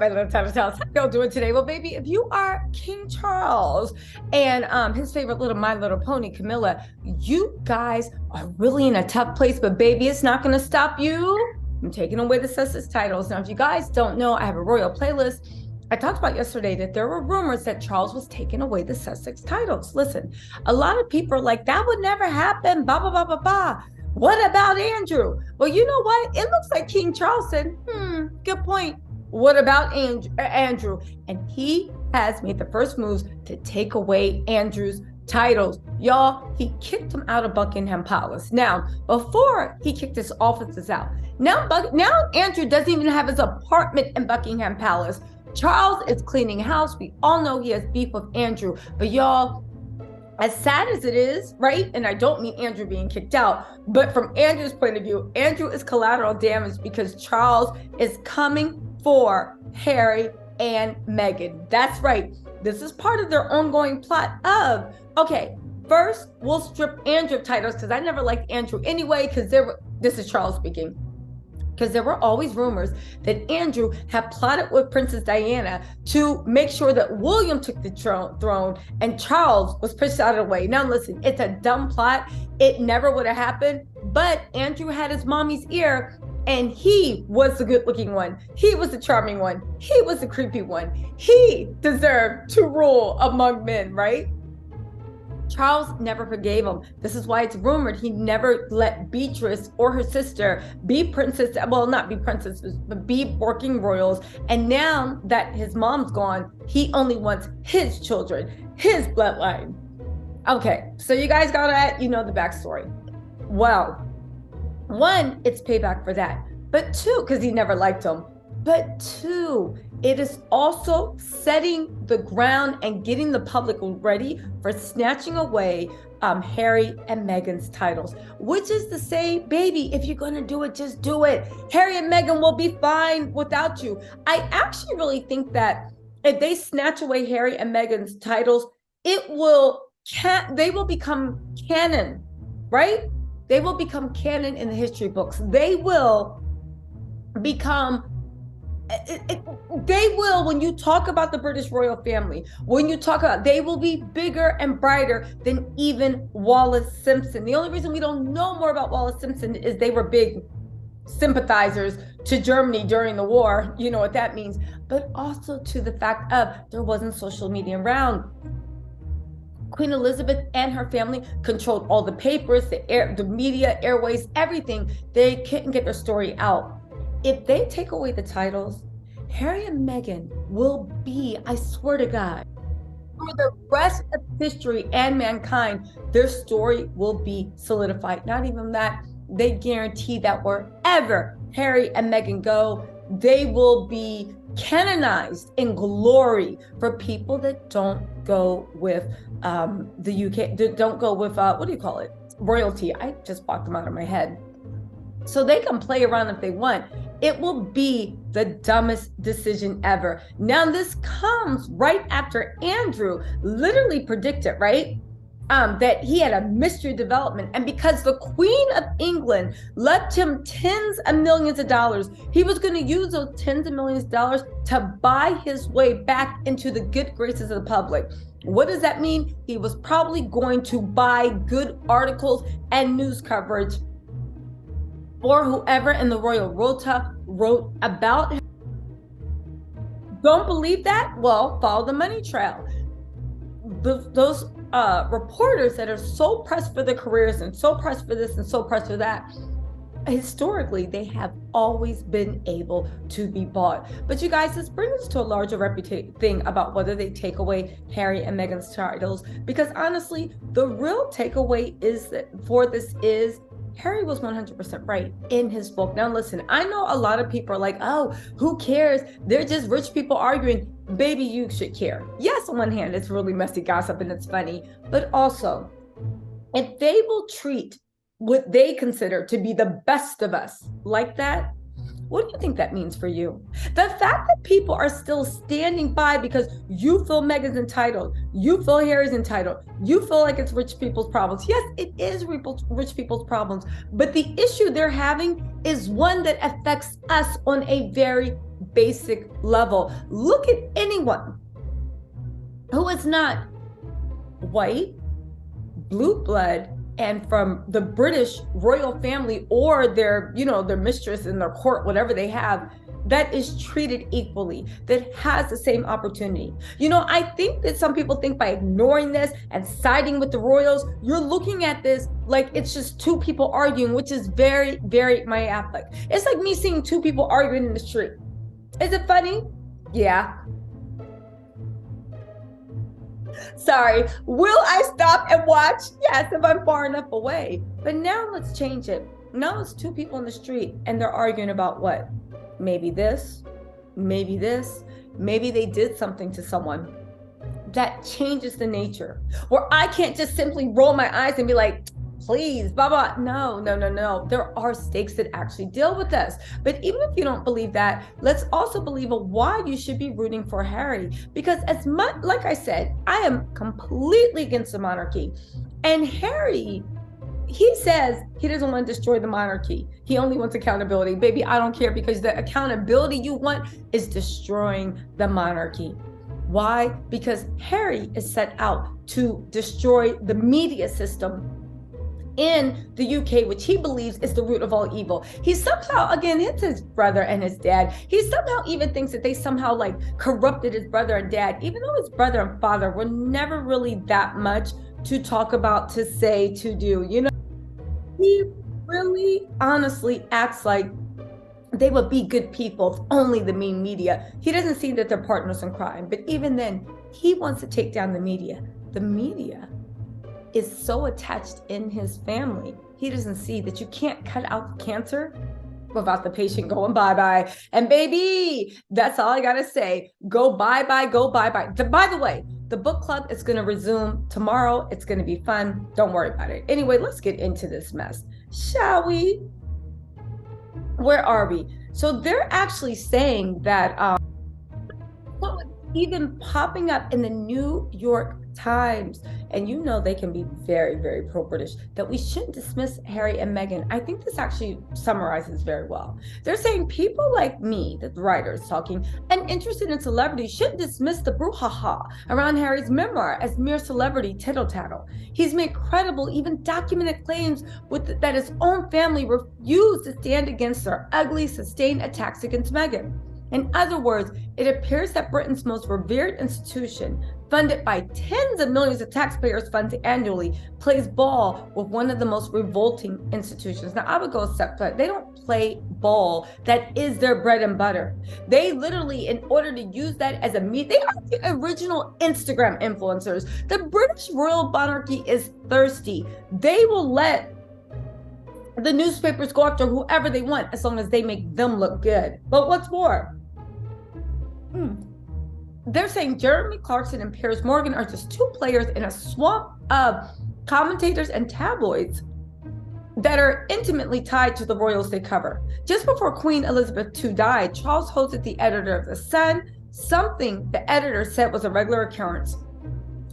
my little house? How y'all doing today? Well, baby, if you are King Charles and his favorite little My Little Pony, Camilla, you guys are really in a tough place, but baby, it's not going to stop you from taking away the Sussex titles. Now, if you guys don't know, I have a royal playlist. I talked about yesterday that there were rumors that Charles was taking away the Sussex titles. Listen, a lot of people are like, that would never happen, blah, blah, blah, blah, blah. What about Andrew? Well, you know what? It looks like King Charles said, good point. What about Andrew? And he has made the first moves to take away Andrew's titles. Y'all, he kicked him out of Buckingham Palace. Now, before he kicked his officers out, now Andrew doesn't even have his apartment in Buckingham Palace. Charles is cleaning house. We all know he has beef with Andrew, but y'all, as sad as it is, right? And I don't mean Andrew being kicked out, but from Andrew's point of view, Andrew is collateral damage because Charles is coming for Harry and Meghan. That's right. This is part of their ongoing plot of, okay, first we'll strip Andrew of titles because I never liked Andrew anyway, because this is Charles speaking. Because there were always rumors that Andrew had plotted with Princess Diana to make sure that William took the throne and Charles was pushed out of the way. Now listen, it's a dumb plot. It never would have happened, but Andrew had his mommy's ear and he was the good looking one. He was the charming one. He was the creepy one. He deserved to rule among men, right? Charles never forgave him. This is why it's rumored he never let Beatrice or her sister be princess, well, not be princesses, but be working royals. And now that his mom's gone, he only wants his children, his bloodline. Okay, so you guys got that, you know the backstory. Well, one, it's payback for that. But two, because he never liked him. But two, it is also setting the ground and getting the public ready for snatching away Harry and Meghan's titles, which is to say, baby, if you're going to do it, just do it. Harry and Meghan will be fine without you. I actually really think that if they snatch away Harry and Meghan's titles, they will become canon, right? They will become canon in the history books. They will become when you talk about the British royal family, when you talk about, they will be bigger and brighter than even Wallis Simpson. The only reason we don't know more about Wallis Simpson is they were big sympathizers to Germany during the war. You know what that means, but also to the fact of there wasn't social media around. Queen Elizabeth and her family controlled all the papers, the media, airways, everything. They couldn't get their story out. If they take away the titles, Harry and Meghan will be, I swear to God, for the rest of history and mankind, their story will be solidified. Not even that, they guarantee that wherever Harry and Meghan go, they will be canonized in glory for people that don't go with the UK, that don't go with, what do you call it? Royalty. I just blocked them out of my head. So they can play around if they want. It will be the dumbest decision ever. Now, this comes right after Andrew literally predicted, right? That he had a mystery development. And because the Queen of England left him tens of millions of dollars, he was going to use those tens of millions of dollars to buy his way back into the good graces of the public. What does that mean? He was probably going to buy good articles and news coverage or whoever in the Royal Rota wrote about him. Don't believe that? Well, follow the money trail. Those reporters that are so pressed for their careers and so pressed for this and so pressed for that, historically, they have always been able to be bought. But you guys, this brings us to a larger thing about whether they take away Harry and Meghan's titles. Because honestly, the real takeaway is that for this is Harry was 100% right in his book. Now, listen, I know a lot of people are like, oh, who cares? They're just rich people arguing. Baby, you should care. Yes, on one hand, it's really messy gossip and it's funny. But also, if they will treat what they consider to be the best of us like that, what do you think that means for you? The fact that people are still standing by because you feel Meghan's entitled, you feel Harry's entitled, you feel like it's rich people's problems. Yes, it is rich people's problems, but the issue they're having is one that affects us on a very basic level. Look at anyone who is not white, blue blood, and from the British royal family, or their, their mistress in their court, whatever they have, that is treated equally, that has the same opportunity. I think that some people think by ignoring this and siding with the royals, you're looking at this like it's just two people arguing, which is very, very myopic. It's like me seeing two people arguing in the street. Is it funny? Yeah. Sorry, will I stop and watch? Yes, if I'm far enough away. But now let's change it. Now it's two people in the street and they're arguing about what? Maybe this, maybe this, maybe they did something to someone that changes the nature. Where I can't just simply roll my eyes and be like, please, blah, blah. No. There are stakes that actually deal with this. But even if you don't believe that, let's also believe why you should be rooting for Harry. Because as much, like I said, I am completely against the monarchy. And Harry, he says he doesn't want to destroy the monarchy. He only wants accountability. Baby, I don't care, because the accountability you want is destroying the monarchy. Why? Because Harry is set out to destroy the media system in the UK, which he believes is the root of all evil. He somehow, again, it's his brother and his dad. He somehow even thinks that they somehow like corrupted his brother and dad, even though his brother and father were never really that much to talk about, to say, to do. He really honestly acts like they would be good people if only the main media. He doesn't see that they're partners in crime, but even then, he wants to take down the media. The media is so attached in his family. He doesn't see that you can't cut out the cancer without the patient going bye-bye. And baby, that's all I gotta say. Go bye-bye, go bye-bye. By the way, the book club is gonna resume tomorrow. It's gonna be fun. Don't worry about it. Anyway, let's get into this mess, shall we? Where are we? So they're actually saying that even popping up in the New York Times, and they can be very, very pro-British, that we shouldn't dismiss Harry and Meghan. I think this actually summarizes very well. They're saying people like me, the writer is talking, and interested in celebrity shouldn't dismiss the brouhaha around Harry's memoir as mere celebrity tittle-tattle. He's made credible, even documented claims that his own family refused to stand against their ugly, sustained attacks against Meghan. In other words, it appears that Britain's most revered institution, funded by tens of millions of taxpayers' funds annually, plays ball with one of the most revolting institutions. Now, I would go a step further. They don't play ball. That is their bread and butter. They literally, in order to use that as a they are the original Instagram influencers. The British royal monarchy is thirsty. They will let the newspapers go after whoever they want as long as they make them look good. But what's more? They're saying Jeremy Clarkson and Piers Morgan are just two players in a swamp of commentators and tabloids that are intimately tied to the royals they cover. Just before Queen Elizabeth II died, Charles hosted the editor of The Sun, something the editor said was a regular occurrence.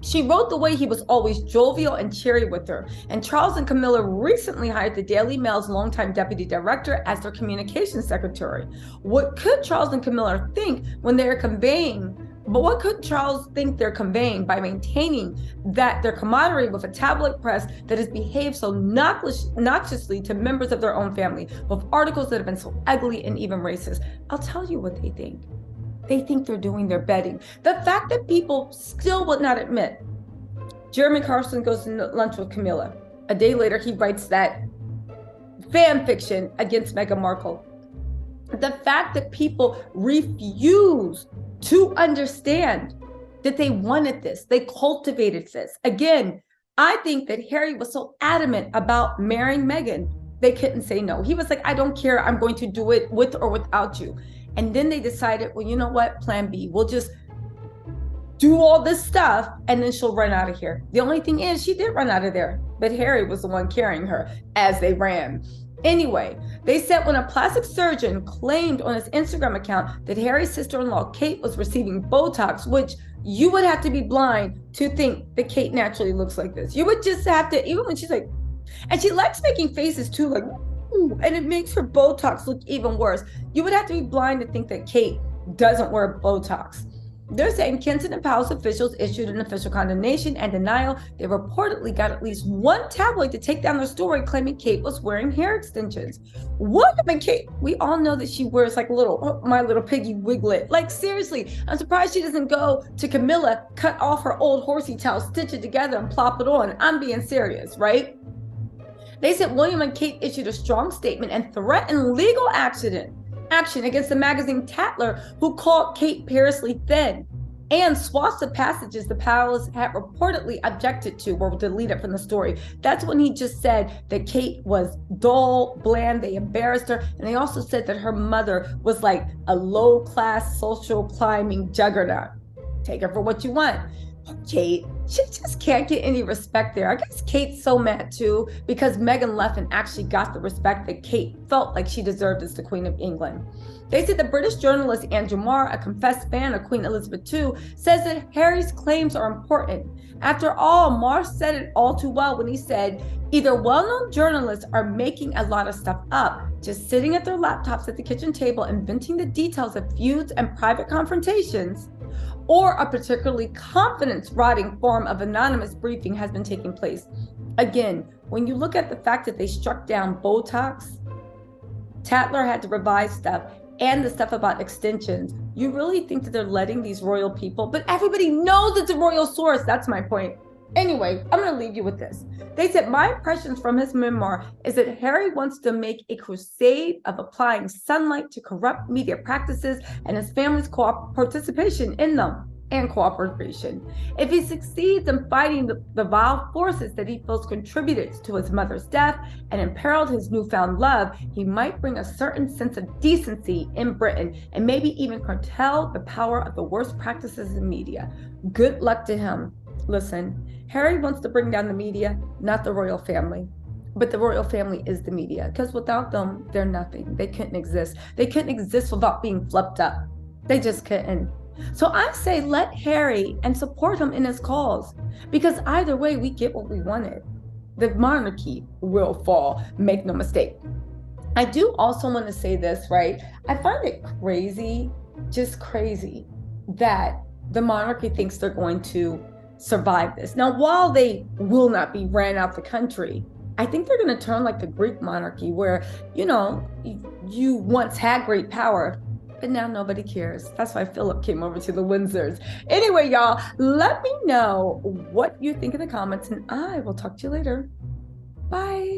She wrote the way he was always jovial and cheery with her. And Charles and Camilla recently hired the Daily Mail's longtime deputy director as their communications secretary. What could Charles and Camilla think when they're conveying, but what could Charles think they're conveying by maintaining that their camaraderie with a tabloid press that has behaved so noxiously to members of their own family, with articles that have been so ugly and even racist? I'll tell you what they think. They think they're doing their betting. The fact that people still would not admit. Jeremy Clarkson goes to lunch with Camilla. A day later, he writes that fan fiction against Meghan Markle. The fact that people refuse to understand that they wanted this, they cultivated this. Again, I think that Harry was so adamant about marrying Meghan, they couldn't say no. He was like, I don't care, I'm going to do it with or without you. And then they decided, well, you know what? Plan B. We'll just do all this stuff and then she'll run out of here. The only thing is she did run out of there, but Harry was the one carrying her as they ran. Anyway, they said when a plastic surgeon claimed on his Instagram account that Harry's sister-in-law, Kate, was receiving Botox, which you would have to be blind to think that Kate naturally looks like this. You would just have to, even when she's like, and she likes making faces too, like, Ooh, and it makes her Botox look even worse. You would have to be blind to think that Kate doesn't wear Botox. They're saying Kensington Palace officials issued an official condemnation and denial. They reportedly got at least one tabloid to take down their story claiming Kate was wearing hair extensions. What? I mean, Kate, we all know that she wears like little My Little Piggy wiglet. Like, seriously, I'm surprised she doesn't go to Camilla, cut off her old horsey tail, stitch it together, and plop it on. I'm being serious, right? They said William and Kate issued a strong statement and threatened legal action against the magazine Tatler, who called Kate perilously thin, and swatched the passages the palace had reportedly objected to were deleted from the story. That's when he just said that Kate was dull, bland, they embarrassed her, and they also said that her mother was like a low-class social climbing juggernaut. Take her for what you want. Kate, she just can't get any respect there. I guess Kate's so mad too because Meghan left and actually got the respect that Kate felt like she deserved as the Queen of England. They said the British journalist Andrew Marr, a confessed fan of Queen Elizabeth II, says that Harry's claims are important. After all, Marr said it all too well when he said, either well-known journalists are making a lot of stuff up, just sitting at their laptops at the kitchen table inventing the details of feuds and private confrontations, or a particularly confidence-rotting form of anonymous briefing has been taking place. Again, when you look at the fact that they struck down Botox, Tatler had to revise stuff, and the stuff about extensions, you really think that they're letting these royal people, but everybody knows it's a royal source. That's my point. Anyway, I'm going to leave you with this. They said, my impressions from his memoir is that Harry wants to make a crusade of applying sunlight to corrupt media practices and his family's participation in them and cooperation. If he succeeds in fighting the vile forces that he feels contributed to his mother's death and imperiled his newfound love, he might bring a certain sense of decency in Britain and maybe even curtail the power of the worst practices in media. Good luck to him. Listen, Harry wants to bring down the media, not the royal family. But the royal family is the media, because without them, they're nothing. They couldn't exist. They couldn't exist without being fluffed up. They just couldn't. So I say let Harry and support him in his cause, because either way, we get what we wanted. The monarchy will fall, make no mistake. I do also want to say this, right? I find it crazy, just crazy, that the monarchy thinks they're going to survive this. Now, while they will not be ran out the country, I think they're going to turn like the Greek monarchy where, you once had great power, but now nobody cares. That's why Philip came over to the Windsors. Anyway, y'all, let me know what you think in the comments, and I will talk to you later. Bye.